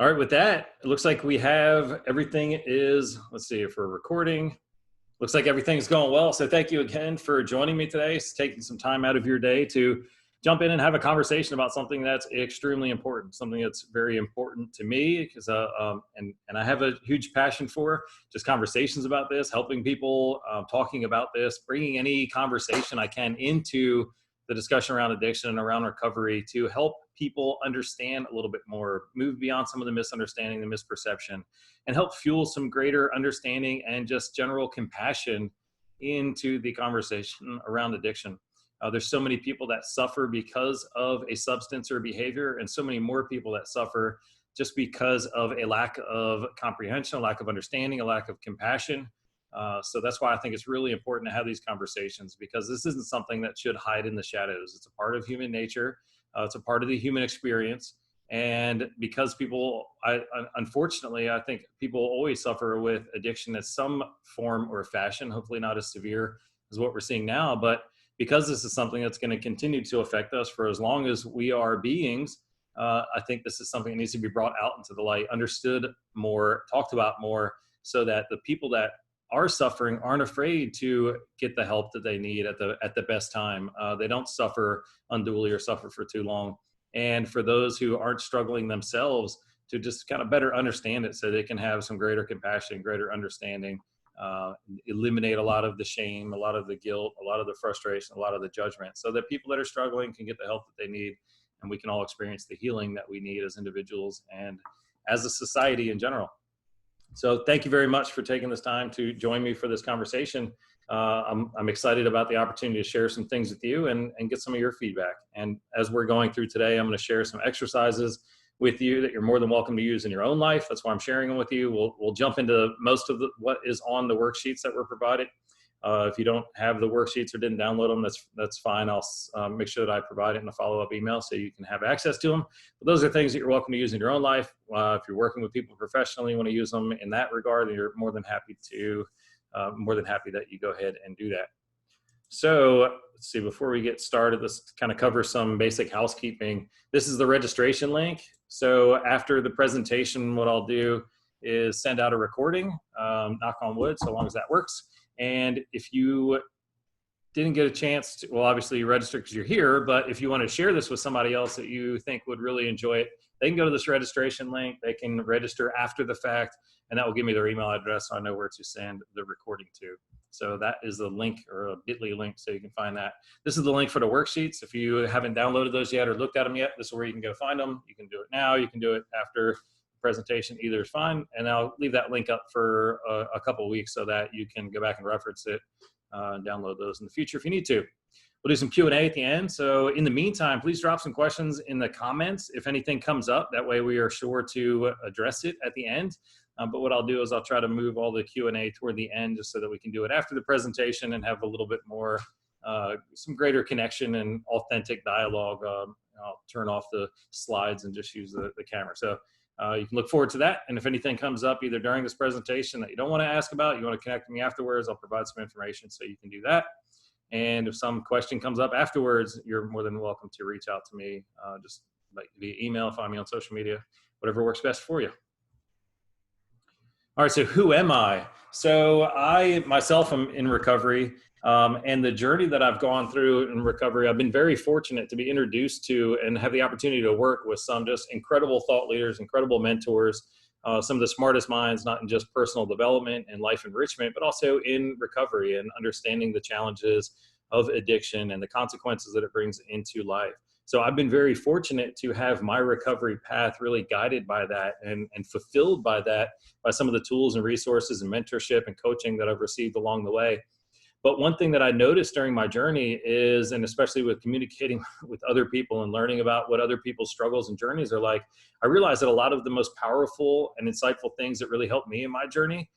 All right, with that, it looks like we have everything is, let's see if we're recording. Looks like everything's going well. So thank you again for joining me today, taking some time out of your day to jump in and have a conversation about something that's extremely important, something that's very important to me because and I have a huge passion for just conversations about this, helping people, talking about this, bringing any conversation I can into the discussion around addiction and around recovery to help people understand a little bit more, move beyond some of the misunderstanding, the misperception, and help fuel some greater understanding and just general compassion into the conversation around addiction. There's so many people that suffer because of a substance or behavior, and so many more people that suffer just because of a lack of comprehension, a lack of understanding, a lack of compassion. So that's why I think it's really important to have these conversations, because this isn't something that should hide in the shadows. It's a part of human nature. It's a part of the human experience. And because people, unfortunately, I think people always suffer with addiction in some form or fashion, hopefully not as severe as what we're seeing now. But because this is something that's going to continue to affect us for as long as we are beings, I think this is something that needs to be brought out into the light, understood more, talked about more, so that the people that are suffering aren't afraid to get the help that they need at the best time. They don't suffer unduly or suffer for too long. And for those who aren't struggling themselves, to just kind of better understand it so they can have some greater compassion, greater understanding, eliminate a lot of the shame, a lot of the guilt, a lot of the frustration, a lot of the judgment, so that people that are struggling can get the help that they need, and we can all experience the healing that we need as individuals and as a society in general. So thank you very much for taking this time to join me for this conversation. I'm excited about the opportunity to share some things with you and get some of your feedback. And as we're going through today, I'm going to share some exercises with you that you're more than welcome to use in your own life. That's why I'm sharing them with you. We'll jump into most of what is on the worksheets that were provided. If you don't have the worksheets or didn't download them, that's fine. I'll make sure that I provide it in a follow-up email so you can have access to them. But those are things that you're welcome to use in your own life. If you're working with people professionally, you want to use them in that regard, then you're more than happy that you go ahead and do that. So let's see, before we get started, let's kind of cover some basic housekeeping. This is the registration link. So after the presentation, what I'll do is send out a recording, knock on wood, so long as that works. And if you didn't get a chance to, well, obviously you register because you're here, but if you want to share this with somebody else that you think would really enjoy it, they can go to this registration link. They can register after the fact, and that will give me their email address so I know where to send the recording to. So that is the link, or a bit.ly link, so you can find that. This is the link for the worksheets. If you haven't downloaded those yet or looked at them yet, this is where you can go find them. You can do it now. You can do it after presentation, either is fine, and I'll leave that link up for a couple of weeks so that you can go back and reference it and download those in the future if you need to. We'll do some Q&A at the end. So in the meantime, please drop some questions in the comments if anything comes up. That way we are sure to address it at the end. But what I'll do is I'll try to move all the Q&A toward the end just so that we can do it after the presentation and have a little bit more, some greater connection and authentic dialogue. I'll turn off the slides and just use the camera. So you can look forward to that. And if anything comes up either during this presentation that you don't want to ask about, you want to connect with me afterwards, I'll provide some information so you can do that. And if some question comes up afterwards, you're more than welcome to reach out to me, just via email, find me on social media, whatever works best for you. All right, so who am I? So I myself am in recovery, and the journey that I've gone through in recovery, I've been very fortunate to be introduced to and have the opportunity to work with some just incredible thought leaders, incredible mentors, some of the smartest minds, not in just personal development and life enrichment, but also in recovery and understanding the challenges of addiction and the consequences that it brings into life. So I've been very fortunate to have my recovery path really guided by that and fulfilled by that, by some of the tools and resources and mentorship and coaching that I've received along the way. But one thing that I noticed during my journey is, and especially with communicating with other people and learning about what other people's struggles and journeys are like, I realized that a lot of the most powerful and insightful things that really helped me in my journey,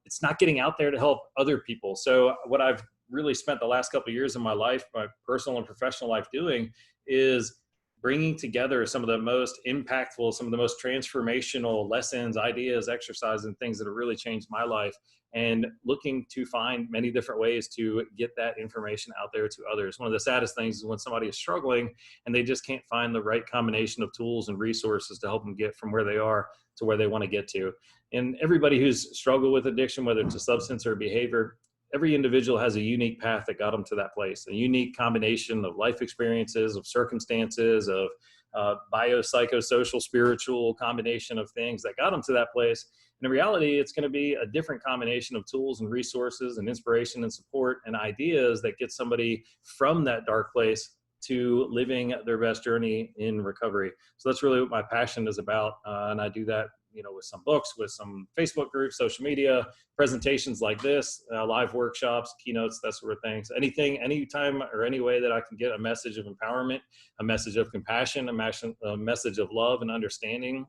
it's not getting out there to help other people. So what I've really spent the last couple of years of my life, my personal and professional life, doing is bringing together some of the most impactful, some of the most transformational lessons, ideas, exercises, and things that have really changed my life, and looking to find many different ways to get that information out there to others. One of the saddest things is when somebody is struggling and they just can't find the right combination of tools and resources to help them get from where they are to where they want to get to. And everybody who's struggled with addiction, whether it's a substance or a behavior, every individual has a unique path that got them to that place, a unique combination of life experiences, of circumstances, of biopsychosocial, spiritual combination of things that got them to that place. And in reality, it's going to be a different combination of tools and resources and inspiration and support and ideas that get somebody from that dark place to living their best journey in recovery. So that's really what my passion is about. And I do that, with some books, with some Facebook groups, social media, presentations like this, live workshops, keynotes, that sort of things. Anything, anytime, or any way that I can get a message of empowerment, a message of compassion, a message of love and understanding,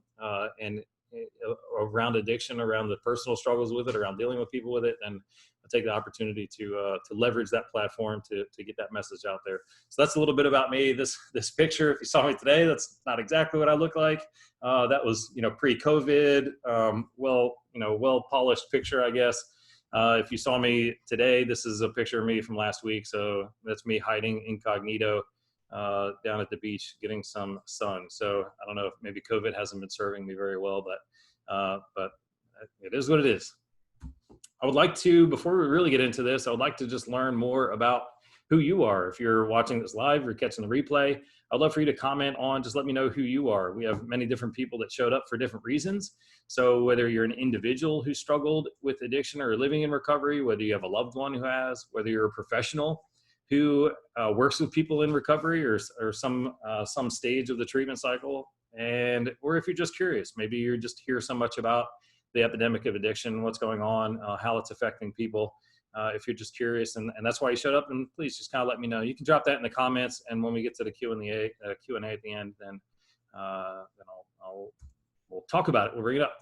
and around addiction, around the personal struggles with it, around dealing with people with it, and I take the opportunity to leverage that platform to get that message out there. So that's a little bit about me. This picture, if you saw me today, that's not exactly what I look like. That was pre-COVID, well polished picture, I guess. If you saw me today, this is a picture of me from last week. So that's me hiding incognito down at the beach getting some sun. So I don't know if maybe COVID hasn't been serving me very well, but it is what it is. I would like to, before we really get into this, I would like to just learn more about who you are. If you're watching this live or catching the replay, I'd love for you to comment on, just let me know who you are. We have many different people that showed up for different reasons. So whether you're an individual who struggled with addiction or living in recovery, whether you have a loved one who has, whether you're a professional who works with people in recovery or some stage of the treatment cycle, or if you're just curious, maybe you're just hear so much about the epidemic of addiction, what's going on, how it's affecting people. If you're just curious, and that's why you showed up, and please just kind of let me know. You can drop that in the comments, and when we get to the Q&A at the end, then we'll talk about it. We'll bring it up.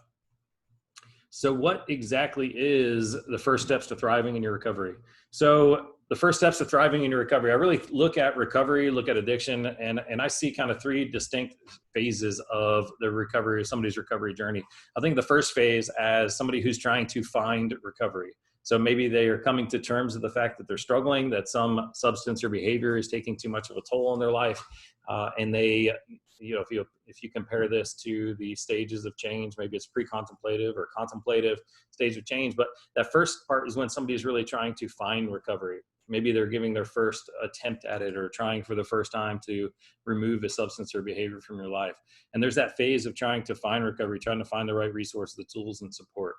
So what exactly is the first steps to thriving in your recovery? So the first steps to thriving in your recovery, I really look at recovery, look at addiction, and I see kind of three distinct phases of the recovery, somebody's recovery journey. I think the first phase as somebody who's trying to find recovery. So maybe they are coming to terms with the fact that they're struggling, that some substance or behavior is taking too much of a toll on their life. And they, if you compare this to the stages of change, maybe it's pre-contemplative or contemplative stage of change. But that first part is when somebody is really trying to find recovery. Maybe they're giving their first attempt at it or trying for the first time to remove a substance or behavior from your life. And there's that phase of trying to find recovery, trying to find the right resources, the tools and support.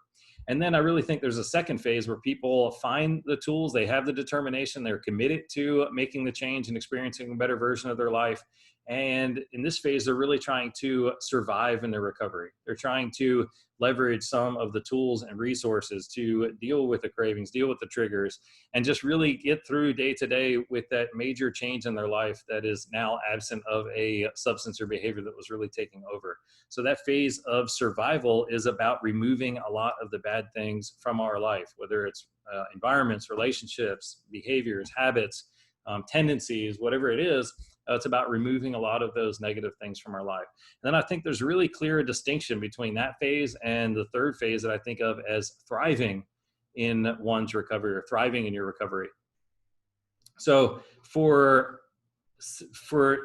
And then I really think there's a second phase where people find the tools, they have the determination, they're committed to making the change and experiencing a better version of their life. And in this phase, they're really trying to survive in their recovery. They're trying to leverage some of the tools and resources to deal with the cravings, deal with the triggers, and just really get through day to day with that major change in their life that is now absent of a substance or behavior that was really taking over. So that phase of survival is about removing a lot of the bad things from our life, whether it's environments, relationships, behaviors, habits, tendencies, whatever it is. It's about removing a lot of those negative things from our life. And then I think there's really clear distinction between that phase and the third phase that I think of as thriving in one's recovery or thriving in your recovery. So for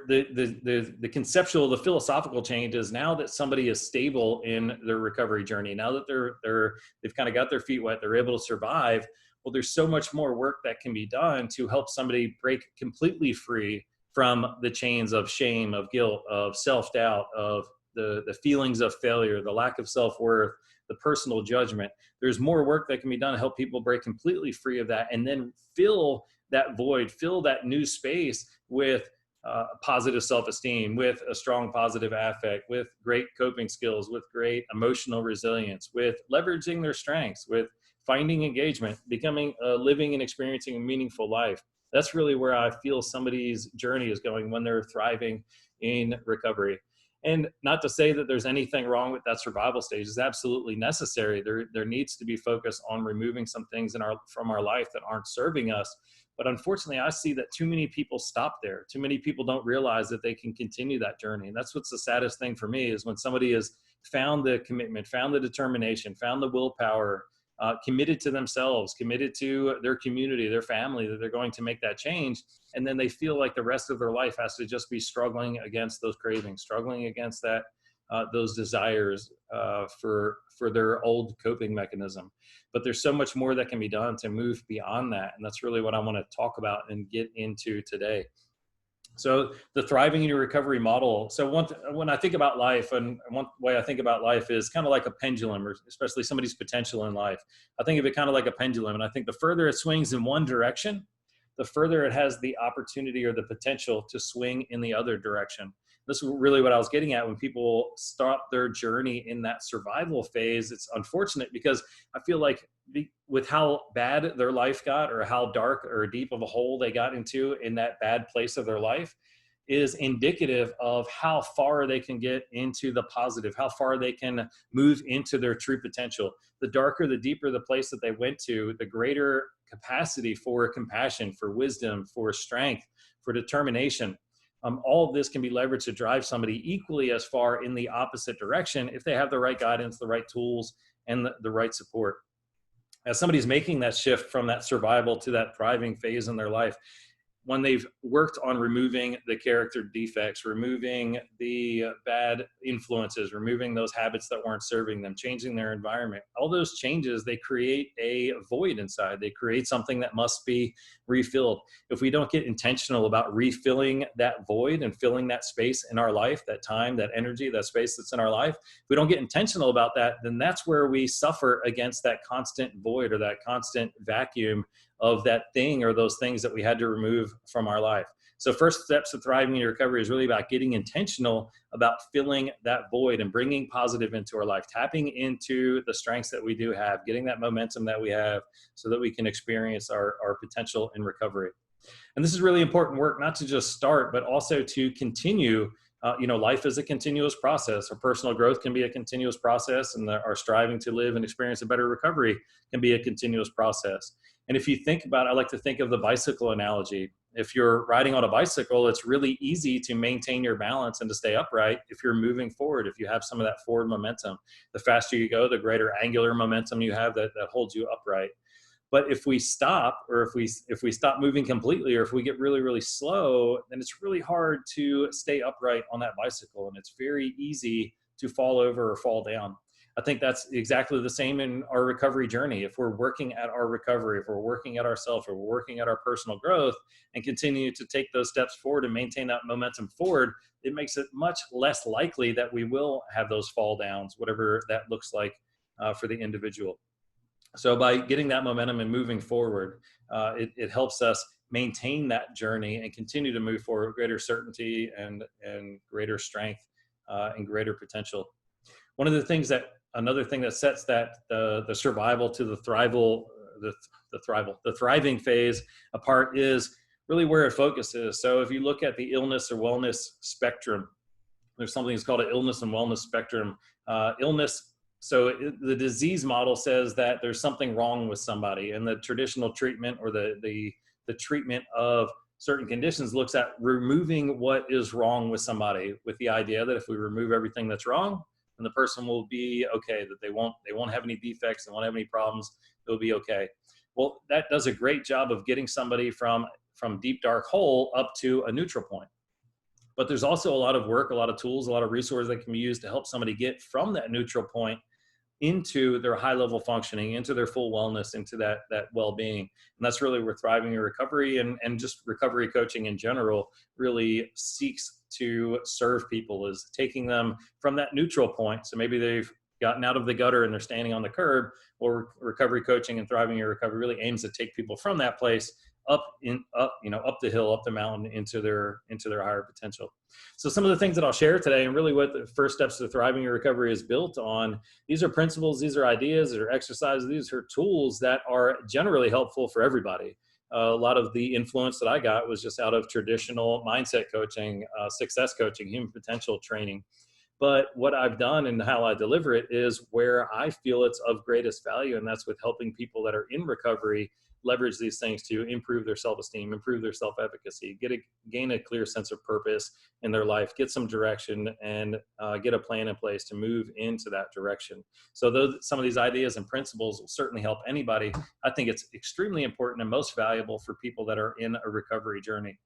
the conceptual, the philosophical change is now that somebody is stable in their recovery journey, now that they've kind of got their feet wet, they're able to survive. Well, there's so much more work that can be done to help somebody break completely free from the chains of shame, of guilt, of self-doubt, of the feelings of failure, the lack of self-worth, the personal judgment. There's more work that can be done to help people break completely free of that and then fill that void, fill that new space with positive self-esteem, with a strong positive affect, with great coping skills, with great emotional resilience, with leveraging their strengths, with finding engagement, becoming living and experiencing a meaningful life. That's really where I feel somebody's journey is going when they're thriving in recovery. And not to say that there's anything wrong with that survival stage. It's absolutely necessary. There needs to be focus on removing some things from our life that aren't serving us. But unfortunately, I see that too many people stop there. Too many people don't realize that they can continue that journey. And that's what's the saddest thing for me, is when somebody has found the commitment, found the determination, found the willpower, committed to themselves, committed to their community, their family, that they're going to make that change. And then they feel like the rest of their life has to just be struggling against those cravings, struggling against those desires for their old coping mechanism. But there's so much more that can be done to move beyond that. And that's really what I want to talk about and get into today. So the thriving in your recovery model. So when I think about life, and one way I think about life is kind of like a pendulum, or especially somebody's potential in life. I think of it kind of like a pendulum. And I think the further it swings in one direction, the further it has the opportunity or the potential to swing in the other direction. This is really what I was getting at when people start their journey in that survival phase. It's unfortunate because I feel like with how bad their life got, or how dark or deep of a hole they got into in that bad place of their life, is indicative of how far they can get into the positive, how far they can move into their true potential. The darker, the deeper the place that they went to, the greater capacity for compassion, for wisdom, for strength, for determination. All of this can be leveraged to drive somebody equally as far in the opposite direction if they have the right guidance, the right tools, and the right support. As somebody's making that shift from that survival to that thriving phase in their life, when they've worked on removing the character defects, removing the bad influences, removing those habits that weren't serving them, changing their environment, all those changes, they create a void inside. They create something that must be refilled. If we don't get intentional about refilling that void and filling that space in our life, that time, that energy, that space that's in our life, if we don't get intentional about that, then that's where we suffer against that constant void, or that constant vacuum of that thing or those things that we had to remove from our life. So first steps to thriving in your recovery is really about getting intentional about filling that void and bringing positive into our life, tapping into the strengths that we do have, getting that momentum that we have so that we can experience our potential in recovery. And this is really important work, not to just start, but also to continue. Life is a continuous process. Our personal growth can be a continuous process, and our striving to live and experience a better recovery can be a continuous process. And if you think about it, I like to think of the bicycle analogy. If you're riding on a bicycle, it's really easy to maintain your balance and to stay upright if you're moving forward, if you have some of that forward momentum. The faster you go, the greater angular momentum you have that holds you upright. But if we stop, or if we stop moving completely, or if we get really, really slow, then it's really hard to stay upright on that bicycle. And it's very easy to fall over or fall down. I think that's exactly the same in our recovery journey. If we're working at our recovery, if we're working at ourselves, or we're working at our personal growth and continue to take those steps forward and maintain that momentum forward, it makes it much less likely that we will have those fall downs, whatever that looks like for the individual. So by getting that momentum and moving forward, it helps us maintain that journey and continue to move forward with greater certainty and greater strength and greater potential. Another thing that sets the survival to the thriving phase apart is really where it focuses. So if you look at the illness or wellness spectrum, there's something that's called an illness and wellness spectrum. The disease model says that there's something wrong with somebody, and the traditional treatment, or the treatment of certain conditions, looks at removing what is wrong with somebody, with the idea that if we remove everything that's wrong, then the person will be okay, that they won't have any defects, they won't have any problems, they'll be okay. Well, that does a great job of getting somebody from deep dark hole up to a neutral point. But there's also a lot of work, a lot of tools, a lot of resources that can be used to help somebody get from that neutral point into their high level functioning, into their full wellness, into that well-being. And that's really where thriving in recovery and just recovery coaching in general really seeks to serve people, is taking them from that neutral point. So maybe they've gotten out of the gutter and they're standing on the curb, or recovery coaching and thriving in recovery really aims to take people from that place up the hill, up the mountain, into their higher potential. So some of the things that I'll share today, and really what the first steps to thriving in recovery is built on, these are principles, these are ideas, these are exercises, these are tools that are generally helpful for everybody. A lot of the influence that I got was just out of traditional mindset coaching, success coaching, human potential training. But what I've done and how I deliver it is where I feel it's of greatest value. And that's with helping people that are in recovery leverage these things to improve their self-esteem, improve their self-efficacy, gain a clear sense of purpose in their life, get some direction, and get a plan in place to move into that direction. So those, some of these ideas and principles will certainly help anybody. I think it's extremely important and most valuable for people that are in a recovery journey.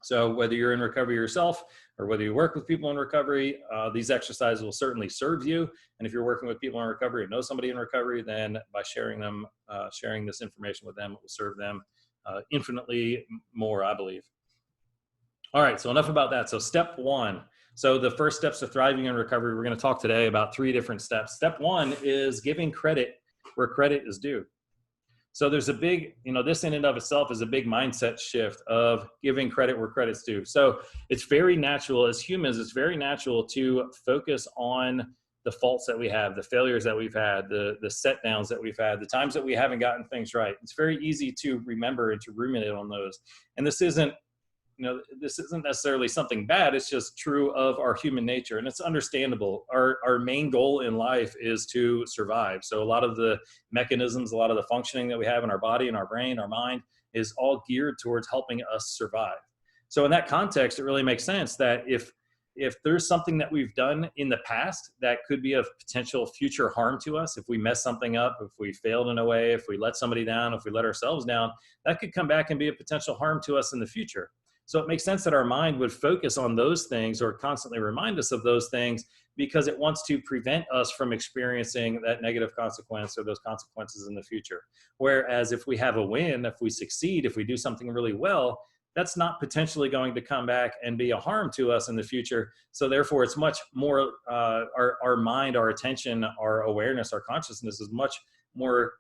So whether you're in recovery yourself or whether you work with people in recovery, these exercises will certainly serve you. And if you're working with people in recovery and know somebody in recovery, then by sharing this information with them, it will serve them infinitely more, I believe. All right, so enough about that. So step one. So the first steps to thriving in recovery, we're going to talk today about 3 different steps. Step one is giving credit where credit is due. So there's a big, this in and of itself is a big mindset shift of giving credit where credit's due. So it's very natural as humans, it's very natural to focus on the faults that we have, the failures that we've had, the set downs that we've had, the times that we haven't gotten things right. It's very easy to remember and to ruminate on those. And this isn't necessarily something bad. It's just true of our human nature, and it's understandable. Our main goal in life is to survive. So a lot of the mechanisms, a lot of the functioning that we have in our body and our brain, our mind is all geared towards helping us survive. So in that context, it really makes sense that if there's something that we've done in the past that could be of potential future harm to us, if we mess something up, if we failed in a way, if we let somebody down, if we let ourselves down, that could come back and be a potential harm to us in the future. So it makes sense that our mind would focus on those things or constantly remind us of those things because it wants to prevent us from experiencing that negative consequence or those consequences in the future. Whereas if we have a win, if we succeed, if we do something really well, that's not potentially going to come back and be a harm to us in the future. So therefore, it's much more, our mind, our attention, our awareness, our consciousness is much more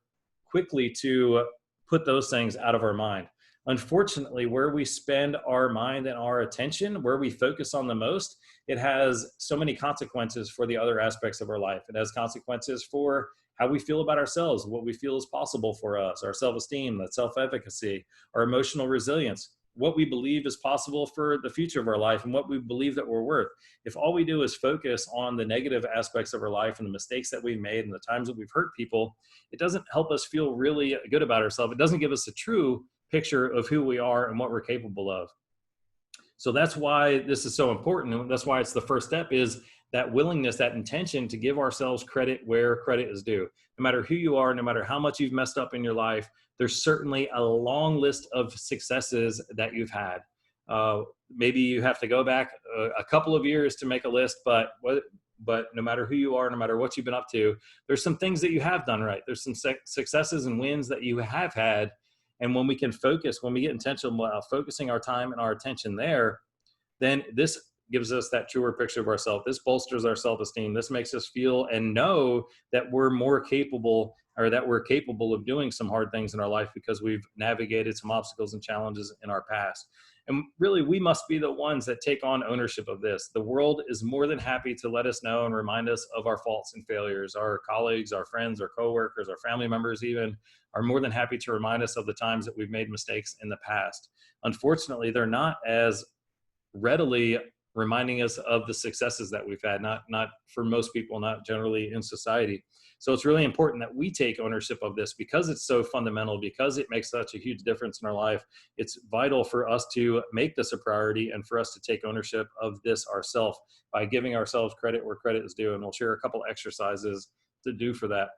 quickly to put those things out of our mind. Unfortunately, where we spend our mind and our attention, where we focus on the most, it has so many consequences for the other aspects of our life. It has consequences for how we feel about ourselves, what we feel is possible for us, our self-esteem, that self-efficacy, our emotional resilience, what we believe is possible for the future of our life, and what we believe that we're worth. If all we do is focus on the negative aspects of our life and the mistakes that we've made and the times that we've hurt people, it doesn't help us feel really good about ourselves. It doesn't give us a true picture of who we are and what we're capable of. So that's why this is so important. And that's why it's the first step, is that willingness, that intention to give ourselves credit where credit is due. No matter who you are, no matter how much you've messed up in your life, there's certainly a long list of successes that you've had. Maybe you have to go back a couple of years to make a list, but no matter who you are, no matter what you've been up to, there's some things that you have done right. There's some successes and wins that you have had. And when we can focus, when we get intentional about focusing our time and our attention there, then this gives us that truer picture of ourselves. This bolsters our self-esteem. This makes us feel and know that we're more capable, or that we're capable of doing some hard things in our life because we've navigated some obstacles and challenges in our past. And really, we must be the ones that take on ownership of this. The world is more than happy to let us know and remind us of our faults and failures. Our colleagues, our friends, our coworkers, our family members even are more than happy to remind us of the times that we've made mistakes in the past. Unfortunately, they're not as readily reminding us of the successes that we've had, not for most people, not generally in society. So it's really important that we take ownership of this because it's so fundamental, because it makes such a huge difference in our life. It's vital for us to make this a priority and for us to take ownership of this ourselves by giving ourselves credit where credit is due. And we'll share a couple exercises to do for that.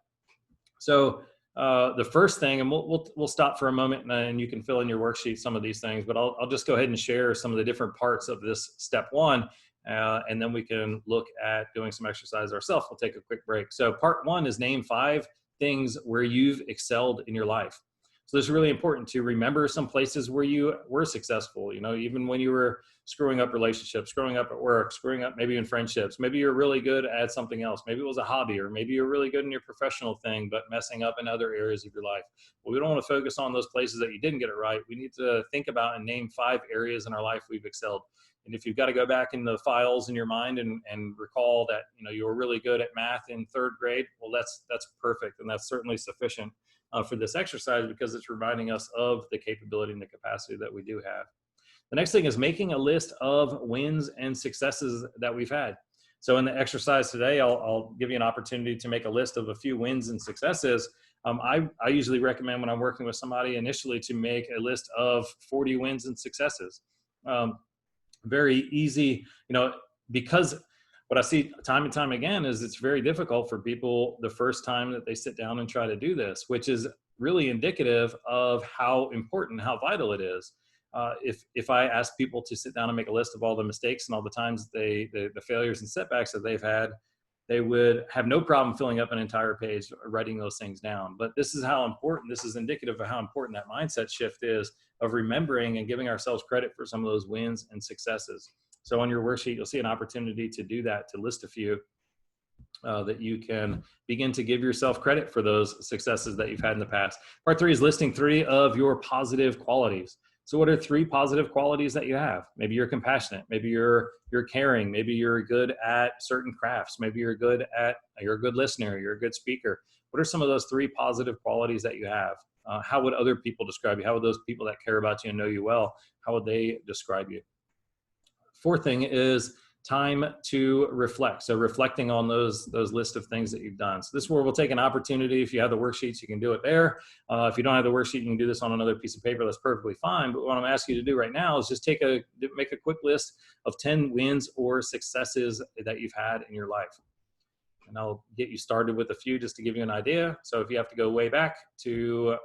So the first thing, and we'll stop for a moment and you can fill in your worksheet some of these things, but I'll just go ahead and share some of the different parts of this step one, and then we can look at doing some exercise ourselves. We'll take a quick break. So part one is name 5 things where you've excelled in your life. So this is really important to remember some places where you were successful, even when you were screwing up relationships, screwing up at work, screwing up maybe in friendships. Maybe you're really good at something else. Maybe it was a hobby, or maybe you're really good in your professional thing, but messing up in other areas of your life. Well, we don't want to focus on those places that you didn't get it right. We need to think about and name 5 areas in our life we've excelled. And if you've got to go back in the files in your mind and recall that, you were really good at math in 3rd grade, well, that's perfect. And that's certainly sufficient for this exercise because it's reminding us of the capability and the capacity that we do have. The next thing is making a list of wins and successes that we've had. So in the exercise today, I'll give you an opportunity to make a list of a few wins and successes. I usually recommend when I'm working with somebody initially to make a list of 40 wins and successes. Very easy, because what I see time and time again is it's very difficult for people the first time that they sit down and try to do this, which is really indicative of how important, how vital it is. If I ask people to sit down and make a list of all the mistakes and all the times the failures and setbacks that they've had, they would have no problem filling up an entire page, writing those things down. But this is how important, this is indicative of how important that mindset shift is, of remembering and giving ourselves credit for some of those wins and successes. So on your worksheet, you'll see an opportunity to do that, to list a few that you can begin to give yourself credit for those successes that you've had in the past. Part 3 is listing 3 of your positive qualities. So what are 3 positive qualities that you have? Maybe you're compassionate. Maybe you're caring. Maybe you're good at certain crafts. Maybe you're a good listener. You're a good speaker. What are some of those 3 positive qualities that you have? How would other people describe you? How would those people that care about you and know you well, how would they describe you? 4th thing is time to reflect. So reflecting on those list of things that you've done. So this is where we'll take an opportunity. If you have the worksheets, you can do it there. If you don't have the worksheet, you can do this on another piece of paper. That's perfectly fine. But what I'm asking you to do right now is just make a quick list of 10 wins or successes that you've had in your life. And I'll get you started with a few just to give you an idea. So if you have to go way back to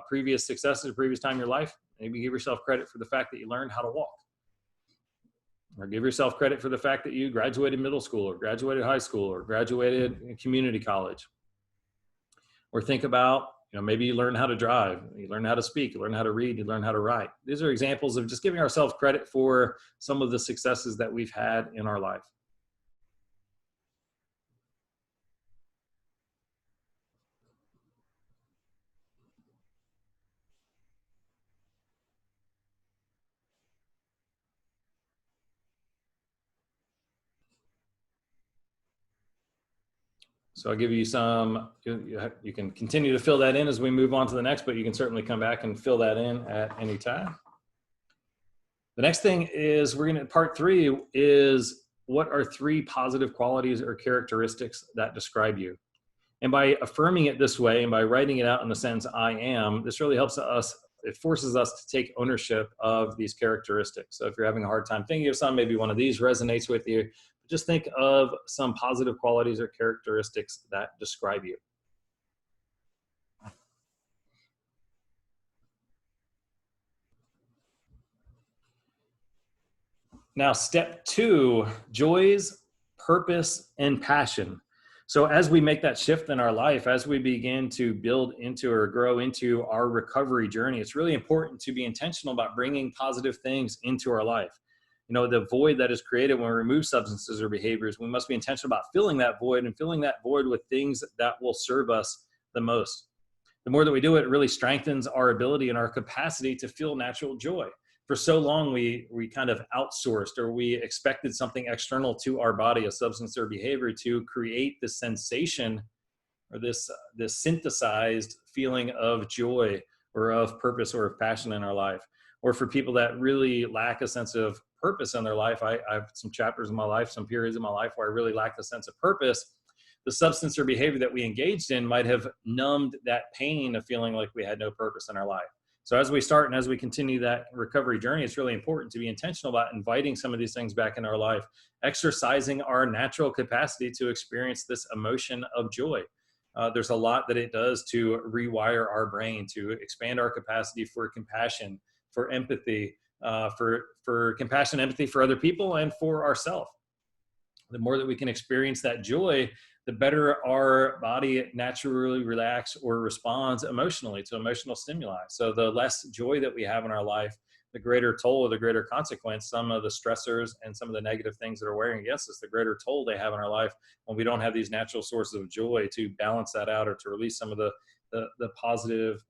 previous successes, previous time in your life, maybe give yourself credit for the fact that you learned how to walk. Or give yourself credit for the fact that you graduated middle school or graduated high school or graduated community college. Or think about, maybe you learned how to drive, you learned how to speak, you learned how to read, you learned how to write. These are examples of just giving ourselves credit for some of the successes that we've had in our life. So I'll give you some, you can continue to fill that in as we move on to the next, but you can certainly come back and fill that in at any time. The next thing is part 3 is, what are 3 positive qualities or characteristics that describe you? And by affirming it this way and by writing it out in the sentence, I am, this really helps us, it forces us to take ownership of these characteristics. So if you're having a hard time thinking of some, maybe one of these resonates with you, just think of some positive qualities or characteristics that describe you. Now, step 2, joys, purpose, and passion. So as we make that shift in our life, as we begin to build into or grow into our recovery journey, it's really important to be intentional about bringing positive things into our life. The void that is created when we remove substances or behaviors, we must be intentional about filling that void and filling that void with things that will serve us the most. The more that we do it, it really strengthens our ability and our capacity to feel natural joy. For so long, we kind of outsourced, or we expected something external to our body, a substance or behavior, to create this sensation or this synthesized feeling of joy or of purpose or of passion in our life. Or for people that really lack a sense of purpose in their life, I have some chapters in my life, some periods in my life where I really lacked a sense of purpose. The substance or behavior that we engaged in might have numbed that pain of feeling like we had no purpose in our life. So as we start and as we continue that recovery journey, it's really important to be intentional about inviting some of these things back in our life, exercising our natural capacity to experience this emotion of joy. There's a lot that it does to rewire our brain, to expand our capacity for compassion, for empathy, for compassion, empathy for other people and for ourselves. The more that we can experience that joy, the better our body naturally relaxes or responds emotionally to emotional stimuli. So the less joy that we have in our life, the greater toll or the greater consequence, some of the stressors and some of the negative things that are wearing against us, the greater toll they have in our life when we don't have these natural sources of joy to balance that out or to release some of the positive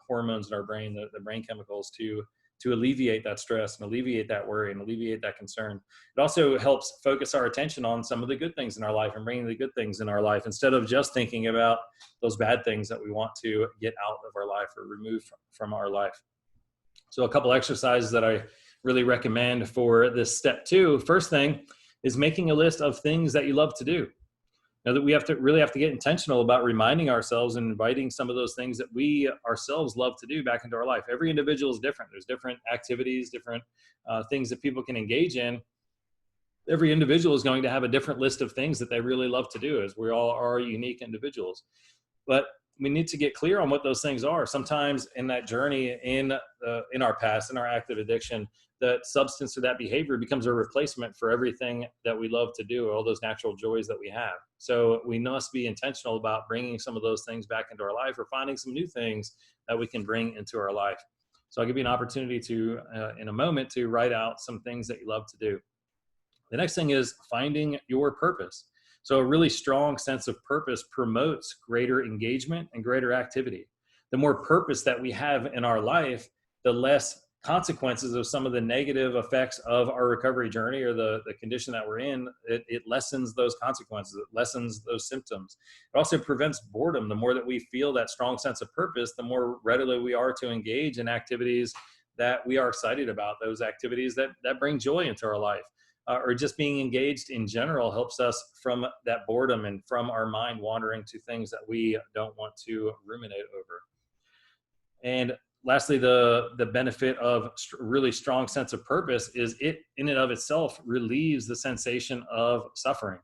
hormones in our brain, the brain chemicals to alleviate that stress and alleviate that worry and alleviate that concern. It also helps focus our attention on some of the good things in our life and bringing the good things in our life instead of just thinking about those bad things that we want to get out of our life or remove from our life. So a couple exercises that I really recommend for this step 2. First thing is making a list of things that you love to do. Now that we really have to get intentional about reminding ourselves and inviting some of those things that we ourselves love to do back into our life. Every individual is different. There's different activities, different things that people can engage in. Every individual is going to have a different list of things that they really love to do, as we all are unique individuals. But we need to get clear on what those things are. Sometimes in that journey in our past, in our active addiction, that substance or that behavior becomes a replacement for everything that we love to do, all those natural joys that we have. So we must be intentional about bringing some of those things back into our life, or finding some new things that we can bring into our life. So I'll give you an opportunity to, in a moment, to write out some things that you love to do. The next thing is finding your purpose. So a really strong sense of purpose promotes greater engagement and greater activity. The more purpose that we have in our life, the less consequences of some of the negative effects of our recovery journey, or the condition that we're in. It lessens those consequences. It lessens those symptoms. It also prevents boredom. The more that we feel that strong sense of purpose, the more readily we are to engage in activities that we are excited about, those activities that bring joy into our life. Or just being engaged in general helps us from that boredom and from our mind wandering to things that we don't want to ruminate over. And lastly, the benefit of really strong sense of purpose is it in and of itself relieves the sensation of suffering.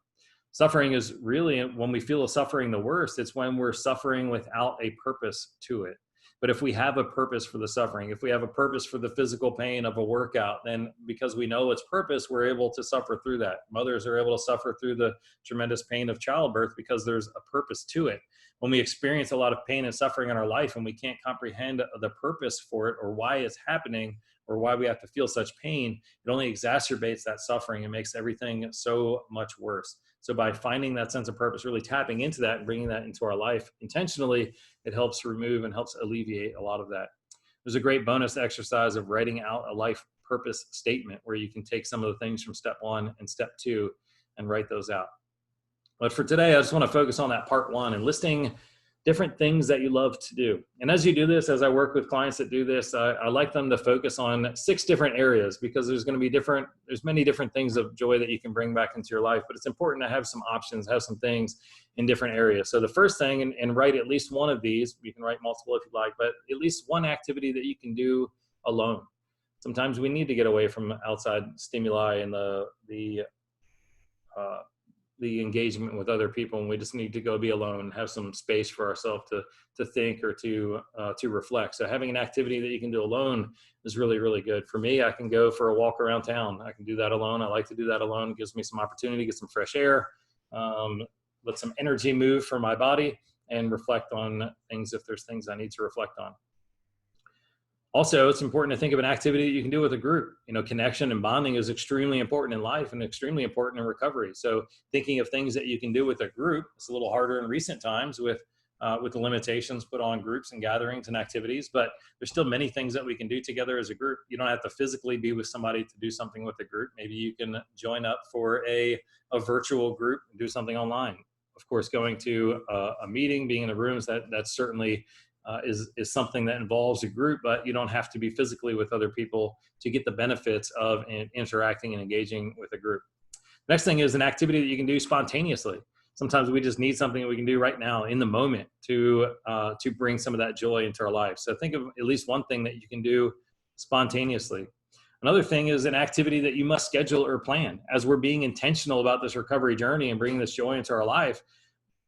Suffering is really, when we feel suffering the worst, it's when we're suffering without a purpose to it. But if we have a purpose for the suffering, if we have a purpose for the physical pain of a workout, then because we know its purpose, we're able to suffer through that. Mothers are able to suffer through the tremendous pain of childbirth because there's a purpose to it. When we experience a lot of pain and suffering in our life and we can't comprehend the purpose for it, or why it's happening, or why we have to feel such pain, it only exacerbates that suffering and makes everything so much worse. So by finding that sense of purpose, really tapping into that and bringing that into our life intentionally, it helps remove and helps alleviate a lot of that. There's a great bonus exercise of writing out a life purpose statement, where you can take some of the things from step 1 and step 2 and write those out. But for today, I just want to focus on that part 1 and listing different things that you love to do. And as you do this, as I work with clients that do this, I like them to focus on 6 different areas, because there's many different things of joy that you can bring back into your life, but it's important to have some options, have some things in different areas. So the first thing, and write at least one of these, you can write multiple if you like, but at least one activity that you can do alone. Sometimes we need to get away from outside stimuli and the engagement with other people, and we just need to go be alone, have some space for ourselves to think or to reflect. So having an activity that you can do alone is really, really good. For me, I can go for a walk around town. I can do that alone. I like to do that alone. It gives me some opportunity to get some fresh air, let some energy move from my body, and reflect on things if there's things I need to reflect on. Also, it's important to think of an activity that you can do with a group. Connection and bonding is extremely important in life and extremely important in recovery. So thinking of things that you can do with a group, it's a little harder in recent times with the limitations put on groups and gatherings and activities, but there's still many things that we can do together as a group. You don't have to physically be with somebody to do something with a group. Maybe you can join up for a virtual group and do something online. Of course, going to a meeting, being in the rooms, that's certainly is something that involves a group, but you don't have to be physically with other people to get the benefits of interacting and engaging with a group. Next thing is an activity that you can do spontaneously. Sometimes we just need something that we can do right now in the moment to bring some of that joy into our life. So think of at least one thing that you can do spontaneously. Another thing is an activity that you must schedule or plan. As we're being intentional about this recovery journey and bringing this joy into our life,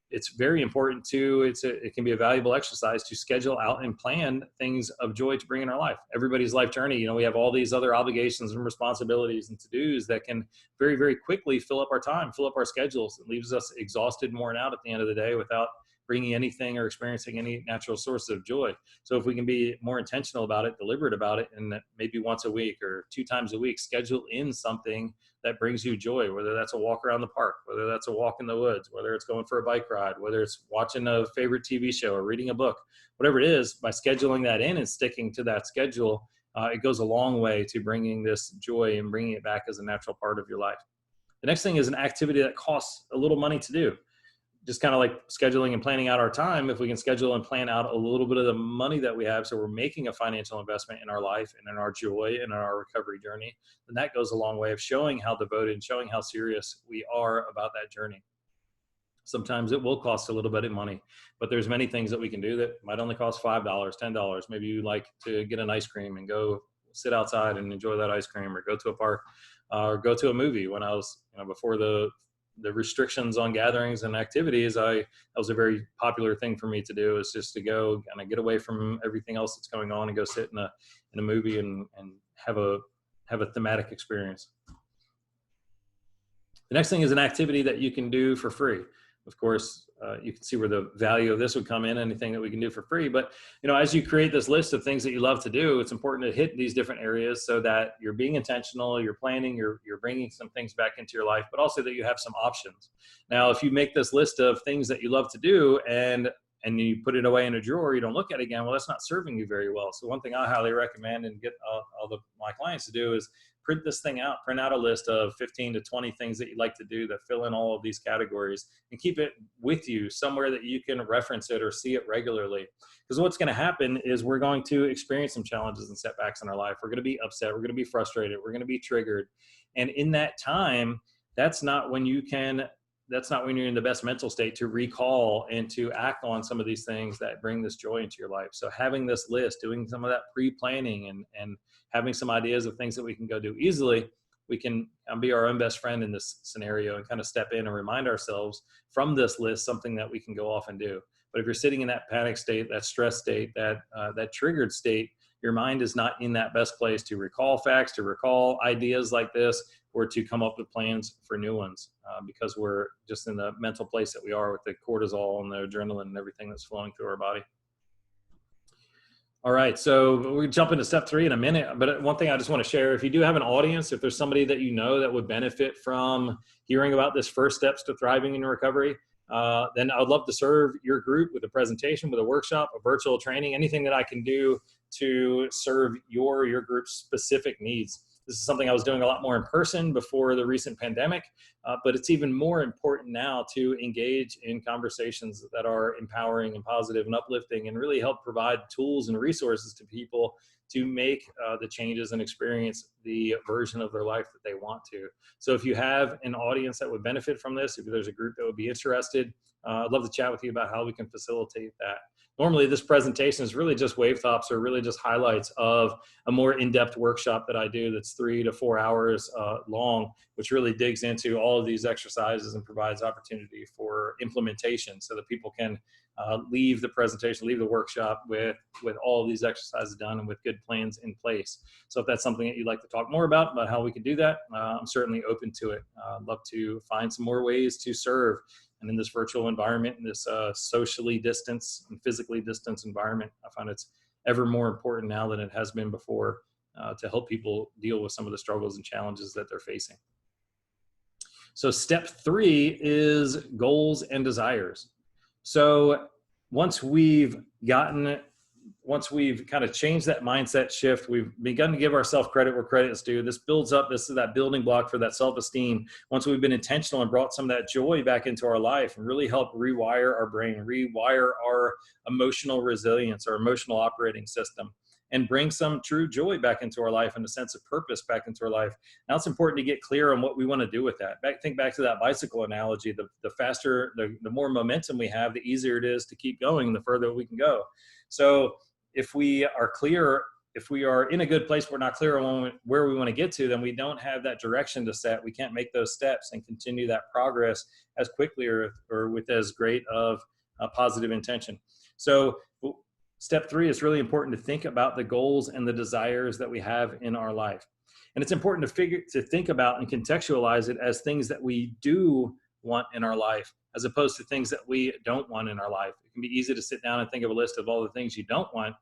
it's very important it can be a valuable exercise to schedule out and plan things of joy to bring in our life. Everybody's life journey, we have all these other obligations and responsibilities and to-dos that can very, very quickly fill up our time, fill up our schedules. It leaves us exhausted and worn out at the end of the day without bringing anything or experiencing any natural source of joy. So if we can be more intentional about it, deliberate about it, and maybe once a week or 2 times a week, schedule in something that brings you joy, whether that's a walk around the park, whether that's a walk in the woods, whether it's going for a bike ride, whether it's watching a favorite TV show or reading a book, whatever it is, by scheduling that in and sticking to that schedule, it goes a long way to bringing this joy and bringing it back as a natural part of your life. The next thing is an activity that costs a little money to do. just kind of like scheduling and planning out our time, if we can schedule and plan out a little bit of the money that we have, so we're making a financial investment in our life and in our joy and in our recovery journey, then that goes a long way of showing how devoted and showing how serious we are about that journey. Sometimes it will cost a little bit of money, but there's many things that we can do that might only cost $5, $10. Maybe you like to get an ice cream and go sit outside and enjoy that ice cream, or go to a park, or go to a movie. When I was, before the restrictions on gatherings and activities, that was a very popular thing for me to do, is just to go kind of get away from everything else that's going on and go sit in a movie and have a thematic experience. The next thing is an activity that you can do for free. Of course, you can see where the value of this would come in, anything that we can do for free. But, as you create this list of things that you love to do, it's important to hit these different areas so that you're being intentional, you're planning, you're bringing some things back into your life, but also that you have some options. Now, if you make this list of things that you love to do and you put it away in a drawer, you don't look at it again, well, that's not serving you very well. So one thing I highly recommend and get all my clients to do is print this thing out, print out a list of 15 to 20 things that you like to do that fill in all of these categories, and keep it with you somewhere that you can reference it or see it regularly. Because what's going to happen is we're going to experience some challenges and setbacks in our life. We're going to be upset. We're going to be frustrated. We're going to be triggered. And in that time, that's not when you're in the best mental state to recall and to act on some of these things that bring this joy into your life. So having this list, doing some of that pre-planning and having some ideas of things that we can go do easily, we can be our own best friend in this scenario and kind of step in and remind ourselves from this list something that we can go off and do. But if you're sitting in that panic state, that stress state, that triggered state, your mind is not in that best place to recall facts, to recall ideas like this, or to come up with plans for new ones, because we're just in the mental place that we are with the cortisol and the adrenaline and everything that's flowing through our body. All right, so we'll jump into step 3 in a minute, but one thing I just want to share, if you do have an audience, if there's somebody that that would benefit from hearing about this first steps to thriving in recovery, then I would love to serve your group with a presentation, with a workshop, a virtual training, anything that I can do to serve your group's specific needs. This is something I was doing a lot more in person before the recent pandemic, but it's even more important now to engage in conversations that are empowering and positive and uplifting, and really help provide tools and resources to people to make the changes and experience the version of their life that they want to. So if you have an audience that would benefit from this, if there's a group that would be interested, I'd love to chat with you about how we can facilitate that. Normally, this presentation is really just wave tops, or really just highlights of a more in-depth workshop that I do that's 3 to 4 hours long, which really digs into all of these exercises and provides opportunity for implementation so that people can leave the presentation, leave the workshop with all of these exercises done and with good plans in place. So if that's something that you'd like to talk more about how we can do that, I'm certainly open to it. I'd love to find some more ways to serve. And in this virtual environment, in this socially distanced and physically distanced environment, I find it's ever more important now than it has been before to help people deal with some of the struggles and challenges that they're facing. So step 3 is goals and desires. So once we've kind of changed that mindset shift, we've begun to give ourselves credit where credit is due. This builds up, this is that building block for that self-esteem. Once we've been intentional and brought some of that joy back into our life and really help rewire our brain, rewire our emotional resilience, our emotional operating system, and bring some true joy back into our life and a sense of purpose back into our life. Now it's important to get clear on what we want to do with that. Think back to that bicycle analogy. The faster, the more momentum we have, the easier it is to keep going and the further we can go. So if we are clear, if we are in a good place, we're not clear on where we want to get to, then we don't have that direction to set. We can't make those steps and continue that progress as quickly or with as great of a positive intention. So step 3 is really important to think about the goals and the desires that we have in our life. And it's important to think about and contextualize it as things that we do want in our life, as opposed to things that we don't want in our life. It can be easy to sit down and think of a list of all the things you don't want,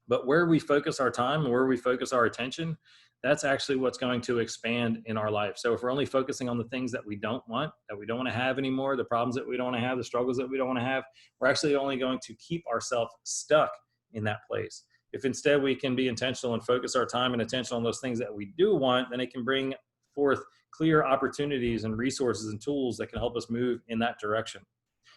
but where we focus our time and where we focus our attention, that's actually what's going to expand in our life. So if we're only focusing on the things that we don't want to have anymore, the problems that we don't want to have, the struggles that we don't want to have, we're actually only going to keep ourselves stuck in that place. If instead we can be intentional and focus our time and attention on those things that we do want, then it can bring forth clear opportunities and resources and tools that can help us move in that direction.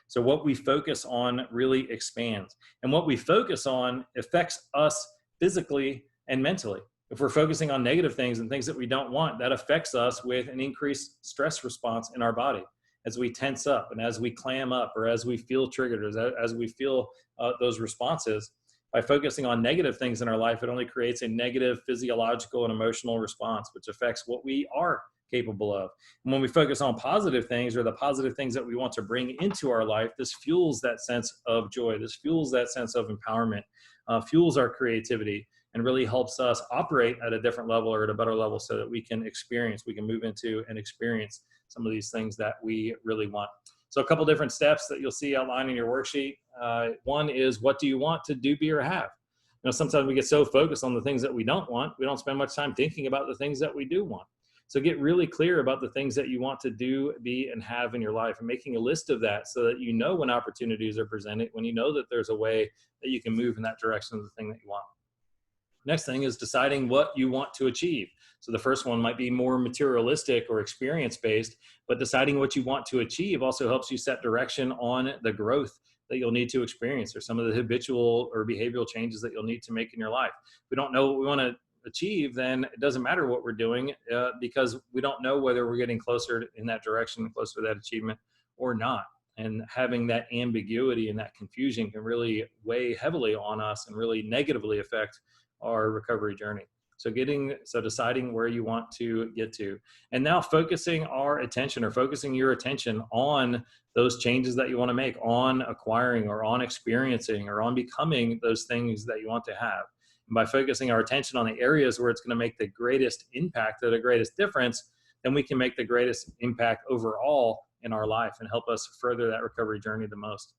So what we focus on really expands. And what we focus on affects us physically and mentally. If we're focusing on negative things and things that we don't want, that affects us with an increased stress response in our body as we tense up and as we clam up, or as we feel triggered, or as we feel those responses. By focusing on negative things in our life, it only creates a negative physiological and emotional response, which affects what we are capable of. And when we focus on positive things, or the positive things that we want to bring into our life, this fuels that sense of joy. This fuels that sense of empowerment, fuels our creativity, and really helps us operate at a different level, or at a better level, so that we can move into and experience some of these things that we really want. So a couple different steps that you'll see outlined in your worksheet. One is, what do you want to do, be, or have? Sometimes we get so focused on the things that we don't want, we don't spend much time thinking about the things that we do want. So get really clear about the things that you want to do, be, and have in your life, and making a list of that, so that you know when opportunities are presented, when you know that there's a way that you can move in that direction of the thing that you want. Next thing is deciding what you want to achieve. So the first one might be more materialistic or experience-based, but deciding what you want to achieve also helps you set direction on the growth that you'll need to experience, or some of the habitual or behavioral changes that you'll need to make in your life. If we don't know what we want to achieve, then it doesn't matter what we're doing, because we don't know whether we're getting closer in that direction, closer to that achievement, or not. And having that ambiguity and that confusion can really weigh heavily on us and really negatively affect our recovery journey. So deciding where you want to get to, and now focusing your attention on those changes that you want to make, on acquiring, or on experiencing, or on becoming those things that you want to have. And by focusing our attention on the areas where it's going to make the greatest impact, or the greatest difference, then we can make the greatest impact overall in our life and help us further that recovery journey the most.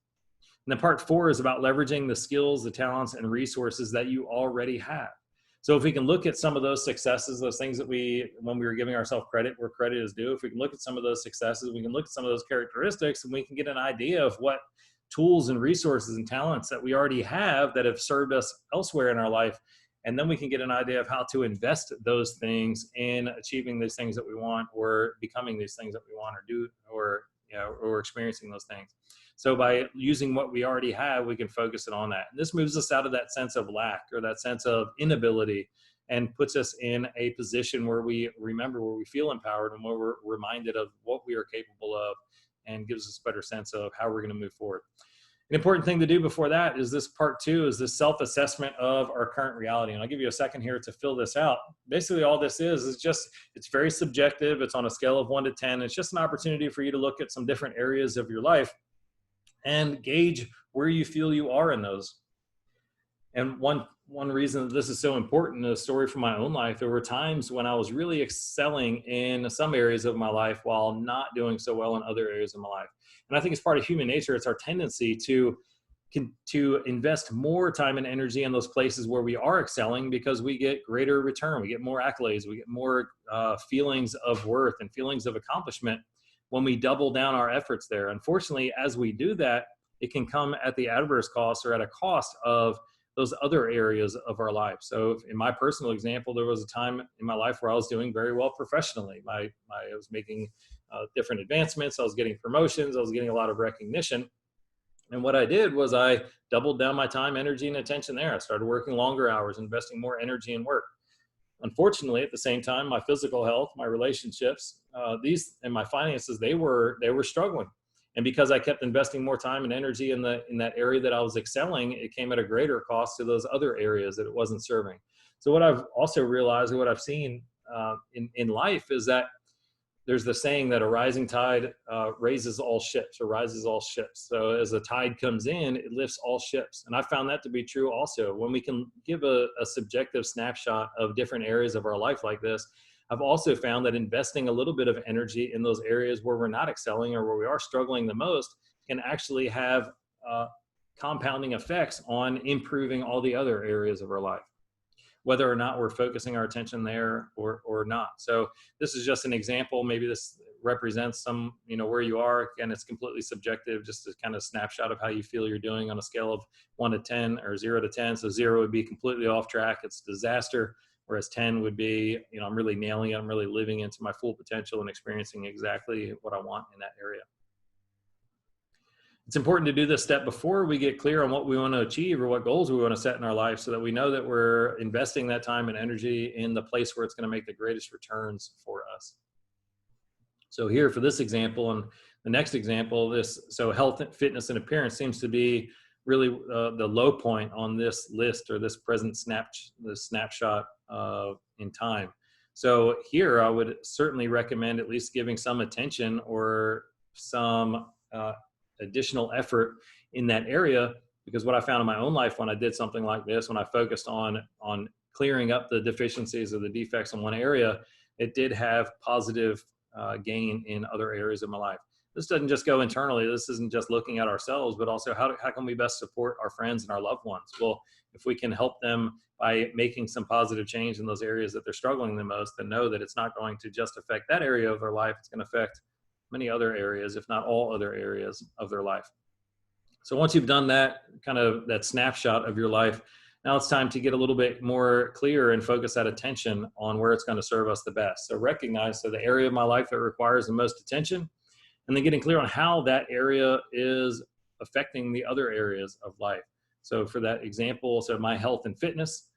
And then part 4 is about leveraging the skills, the talents, and resources that you already have. So if we can look at some of those successes, those things that when we were giving ourselves credit where credit is due, if we can look at some of those successes, we can look at some of those characteristics, and we can get an idea of what tools and resources and talents that we already have that have served us elsewhere in our life. And then we can get an idea of how to invest those things in achieving these things that we want, or becoming these things that we want, or do, or experiencing those things. So by using what we already have, we can focus it on that. And this moves us out of that sense of lack, or that sense of inability, and puts us in a position where we remember, where we feel empowered, and where we're reminded of what we are capable of, and gives us a better sense of how we're going to move forward. An important thing to do before that is this part 2, is this self-assessment of our current reality. And I'll give you a second here to fill this out. Basically, all this is it's very subjective. It's on a scale of 1 to 10. It's just an opportunity for you to look at some different areas of your life and gauge where you feel you are in those. And one reason that this is so important, a story from my own life, there were times when I was really excelling in some areas of my life while not doing so well in other areas of my life. And I think it's part of human nature. It's our tendency to invest more time and energy in those places where we are excelling, because we get greater return. We get more accolades. We get more feelings of worth and feelings of accomplishment when we double down our efforts there. Unfortunately, as we do that, it can come at the adverse cost, or at a cost of those other areas of our life. So in my personal example, there was a time in my life where I was doing very well professionally. I was making different advancements. I was getting promotions. I was getting a lot of recognition. And what I did was I doubled down my time, energy, and attention there. I started working longer hours, investing more energy in work. Unfortunately, at the same time, my physical health, my relationships, and my finances, they were struggling. And because I kept investing more time and energy in that area that I was excelling, it came at a greater cost to those other areas that it wasn't serving. So what I've also realized, and what I've seen in life, is that there's the saying that a rising tide raises all ships, or rises all ships. So as the tide comes in, it lifts all ships. And I found that to be true also. When we can give a subjective snapshot of different areas of our life like this, I've also found that investing a little bit of energy in those areas where we're not excelling, or where we are struggling the most, can actually have compounding effects on improving all the other areas of our life, whether or not we're focusing our attention there or not. So this is just an example. Maybe this represents some, where you are. Again, it's completely subjective, just a kind of snapshot of how you feel you're doing on a scale of 1 to 10, or 0 to 10. So 0 would be completely off track. It's disaster. Whereas 10 would be, I'm really nailing it. I'm really living into my full potential and experiencing exactly what I want in that area. It's important to do this step before we get clear on what we want to achieve or what goals we want to set in our life, so that we know that we're investing that time and energy in the place where it's going to make the greatest returns for us. So here for this example and the next example, so health, fitness, and appearance seems to be really the low point on this list, or this present snapshot in time. So here I would certainly recommend at least giving some attention or some additional effort in that area, because what I found in my own life when I did something like this, when I focused on clearing up the deficiencies or the defects in one area, it did have positive gain in other areas of my life. This doesn't just go internally. This isn't just looking at ourselves, but also how can we best support our friends and our loved ones? Well, if we can help them by making some positive change in those areas that they're struggling the most, then know that it's not going to just affect that area of their life. It's going to affect many other areas, if not all other areas of their life. So once you've done that, kind of that snapshot of your life, now it's time to get a little bit more clear and focus that attention on where it's going to serve us the best. So recognize the area of my life that requires the most attention, and then getting clear on how that area is affecting the other areas of life. So for that example, so my health and fitness,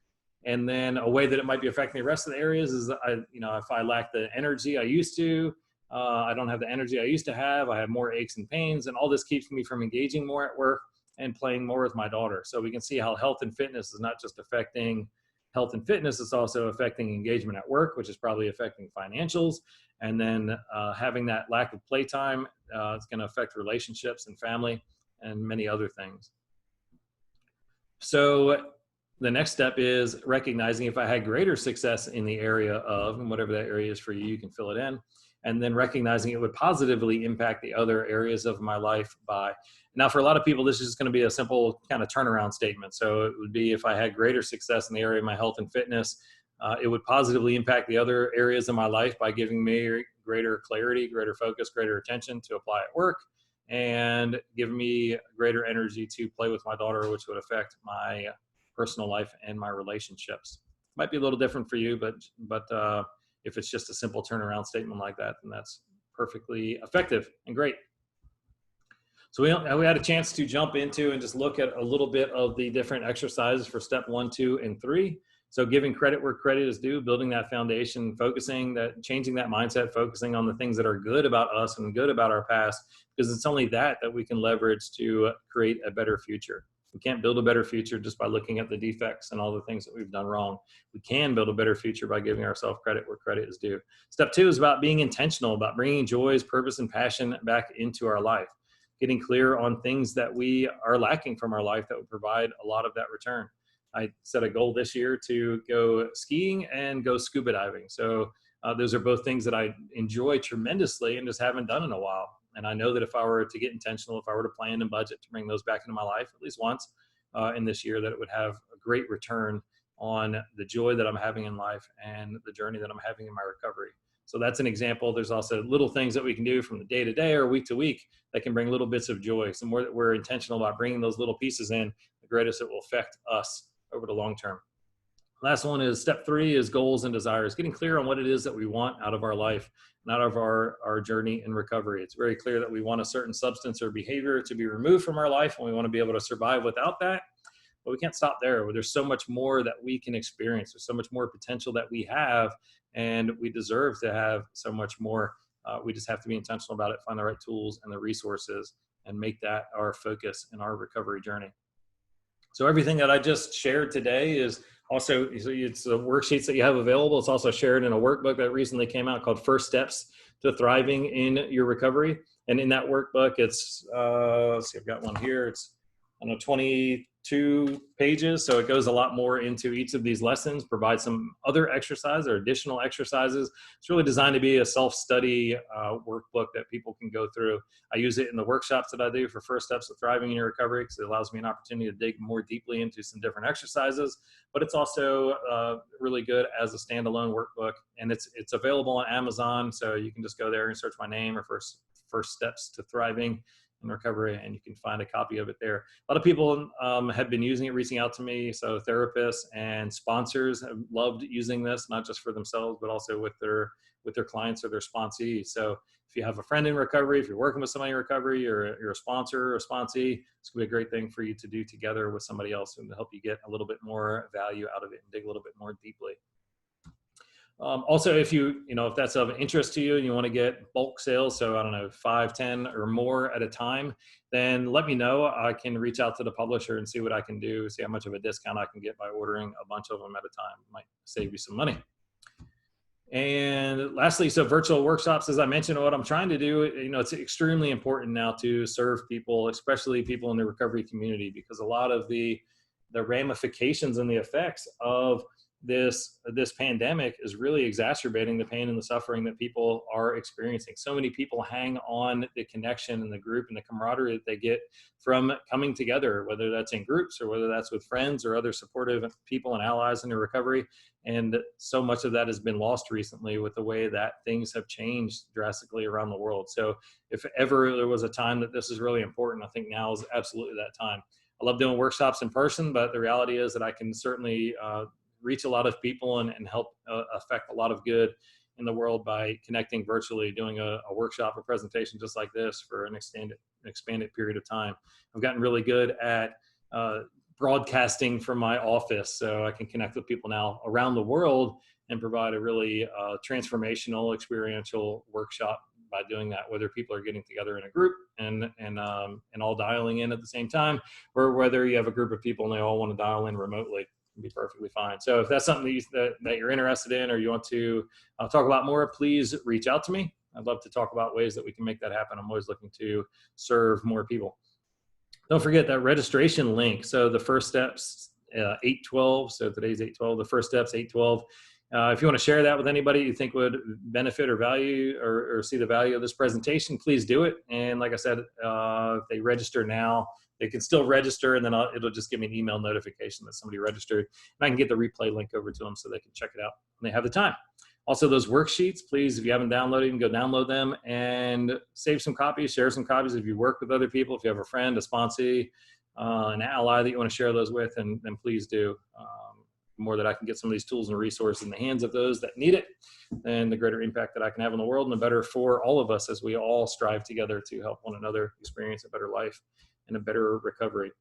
and then a way that it might be affecting the rest of the areas is that if I lack the energy I used to, I don't have the energy I used to have, I have more aches and pains, and all this keeps me from engaging more at work and playing more with my daughter. So we can see how health and fitness is not just affecting health and fitness, it's also affecting engagement at work, which is probably affecting financials. And then having that lack of playtime, it's going to affect relationships and family and many other things. So the next step is recognizing if I had greater success in the area of, and whatever that area is for you, you can fill it in. And then recognizing it would positively impact the other areas of my life by. Now, for a lot of people, this is going to be a simple kind of turnaround statement. So it would be, if I had greater success in the area of my health and fitness, it would positively impact the other areas of my life by giving me greater clarity, greater focus, greater attention to apply at work, and give me greater energy to play with my daughter, which would affect my personal life and my relationships. Might be a little different for you, but if it's just a simple turnaround statement like that, then that's perfectly effective and great. So we had a chance to jump into and just look at a little bit of the different exercises for step 1, 2, and 3. So giving credit where credit is due, building that foundation, changing that mindset, focusing on the things that are good about us and good about our past, because it's only that we can leverage to create a better future. We can't build a better future just by looking at the defects and all the things that we've done wrong. We can build a better future by giving ourselves credit where credit is due. Step 2 is about being intentional, about bringing joys, purpose, and passion back into our life, getting clear on things that we are lacking from our life that would provide a lot of that return. I set a goal this year to go skiing and go scuba diving. So those are both things that I enjoy tremendously and just haven't done in a while. And I know that if I were to get intentional, if I were to plan and budget to bring those back into my life at least once in this year, that it would have a great return on the joy that I'm having in life and the journey that I'm having in my recovery. So that's an example. There's also little things that we can do from the day to day or week to week that can bring little bits of joy. So the more that we're intentional about bringing those little pieces in, the greatest it will affect us over the long term. Last one is step 3 is goals and desires, getting clear on what it is that we want out of our life and out of our journey in recovery. It's very clear that we want a certain substance or behavior to be removed from our life, and we want to be able to survive without that. But we can't stop there. There's so much more that we can experience. There's so much more potential that we have, and we deserve to have so much more. We just have to be intentional about it, find the right tools and the resources, and make that our focus in our recovery journey. So everything that I just shared today is also, it's the worksheets that you have available. It's also shared in a workbook that recently came out called First Steps to Thriving in Your Recovery. And in that workbook, it's, let's see, I've got one here. It's, 22 pages. So it goes a lot more into each of these lessons, provide some other exercise or additional exercises. It's really designed to be a self-study workbook that people can go through. I use it in the workshops that I do for First Steps to Thriving in Your Recovery, because it allows me an opportunity to dig more deeply into some different exercises, but it's also really good as a standalone workbook, and it's available on Amazon. So you can just go there and search my name or First Steps to Thriving in Recovery, and you can find a copy of it there. A lot of people have been using it, reaching out to me. So therapists and sponsors have loved using this, not just for themselves, but also with with their clients or their sponsees. So if you have a friend in recovery, if you're working with somebody in recovery, or you're a sponsor or a sponsee, it's gonna be a great thing for you to do together with somebody else and to help you get a little bit more value out of it and dig a little bit more deeply. Also, if if that's of interest to you and you want to get bulk sales, so I don't know, 5, 10 or more at a time, then let me know. I can reach out to the publisher and see what I can do, see how much of a discount I can get by ordering a bunch of them at a time. Might save you some money. And lastly, so virtual workshops, as I mentioned, what I'm trying to do, it's extremely important now to serve people, especially people in the recovery community, because a lot of the ramifications and the effects of this pandemic is really exacerbating the pain and the suffering that people are experiencing. So many people hang on the connection and the group and the camaraderie that they get from coming together, whether that's in groups or whether that's with friends or other supportive people and allies in their recovery. And so much of that has been lost recently with the way that things have changed drastically around the world. So if ever there was a time that this is really important, I think now is absolutely that time. I love doing workshops in person, but the reality is that I can certainly reach a lot of people and help affect a lot of good in the world by connecting virtually, doing a workshop or presentation just like this for an expanded period of time. I've gotten really good at broadcasting from my office, so I can connect with people now around the world and provide a really transformational, experiential workshop by doing that, whether people are getting together in a group and all dialing in at the same time, or whether you have a group of people and they all want to dial in remotely. Be perfectly fine. So if that's something that you're interested in, or you want to talk about more, please reach out to me. I'd love to talk about ways that we can make that happen. I'm always looking to serve more people. Don't forget that registration link. So the first steps, 8/12. So today's 8/12. The first steps, 8/12. If you want to share that with anybody you think would benefit or value or see the value of this presentation, please do it. And like I said, if they register now, they can still register, and then it'll just give me an email notification that somebody registered, and I can get the replay link over to them so they can check it out when they have the time. Also, those worksheets, please, if you haven't downloaded them, go download them and save some copies, share some copies. If you work with other people, if you have a friend, a sponsee, an ally that you want to share those with, and then please do. The more that I can get some of these tools and resources in the hands of those that need it, and the greater impact that I can have on the world, and the better for all of us as we all strive together to help one another experience a better life and a better recovery.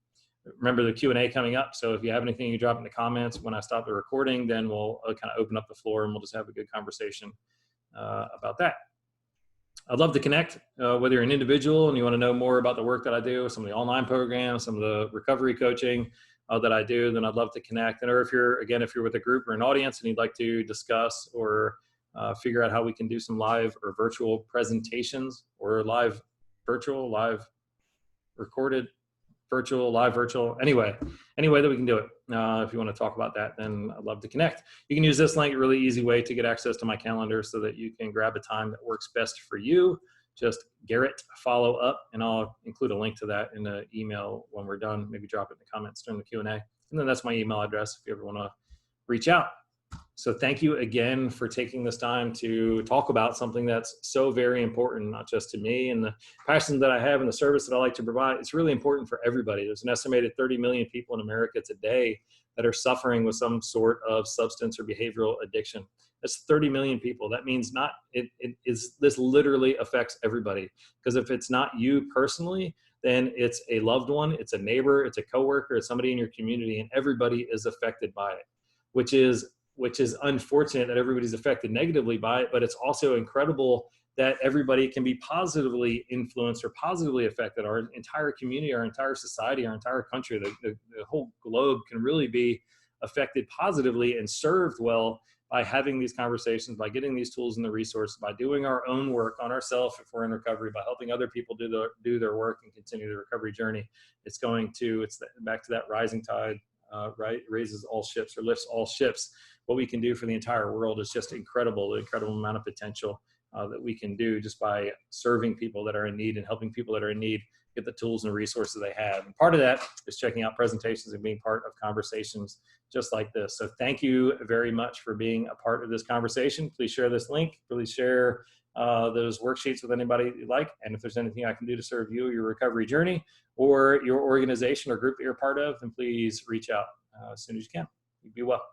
Remember the Q&A coming up. So if you have anything, you drop in the comments. When I stop the recording, then we'll kind of open up the floor and we'll just have a good conversation about that. I'd love to connect, whether you're an individual and you want to know more about the work that I do, some of the online programs, some of the recovery coaching that I do, then I'd love to connect. And or if you're with a group or an audience and you'd like to discuss or figure out how we can do some live or virtual presentations, or live recorded, virtual, anyway, any way that we can do it. If you want to talk about that, then I'd love to connect. You can use this link, a really easy way to get access to my calendar so that you can grab a time that works best for you. Just Garret follow up, and I'll include a link to that in the email when we're done. Maybe drop it in the comments during the Q&A. And then that's my email address if you ever want to reach out. So thank you again for taking this time to talk about something that's so very important, not just to me and the passion that I have and the service that I like to provide. It's really important for everybody. There's an estimated 30 million people in America today that are suffering with some sort of substance or behavioral addiction. That's 30 million people. That means this literally affects everybody. Because if it's not you personally, then it's a loved one, it's a neighbor, it's a coworker, it's somebody in your community, and everybody is affected by it, which is unfortunate that everybody's affected negatively by it, but it's also incredible that everybody can be positively influenced or positively affected. Our entire community, our entire society, our entire country, the whole globe can really be affected positively and served well by having these conversations, by getting these tools and the resources, by doing our own work on ourselves if we're in recovery, by helping other people do their work and continue the recovery journey. It's back to that rising tide, right? Raises all ships or lifts all ships. What we can do for the entire world is just incredible, the incredible amount of potential that we can do just by serving people that are in need and helping people that are in need get the tools and resources they have. And part of that is checking out presentations and being part of conversations just like this. So thank you very much for being a part of this conversation. Please share this link. Please share those worksheets with anybody you like. And if there's anything I can do to serve you, your recovery journey, or your organization or group that you're part of, then please reach out as soon as you can. Be well.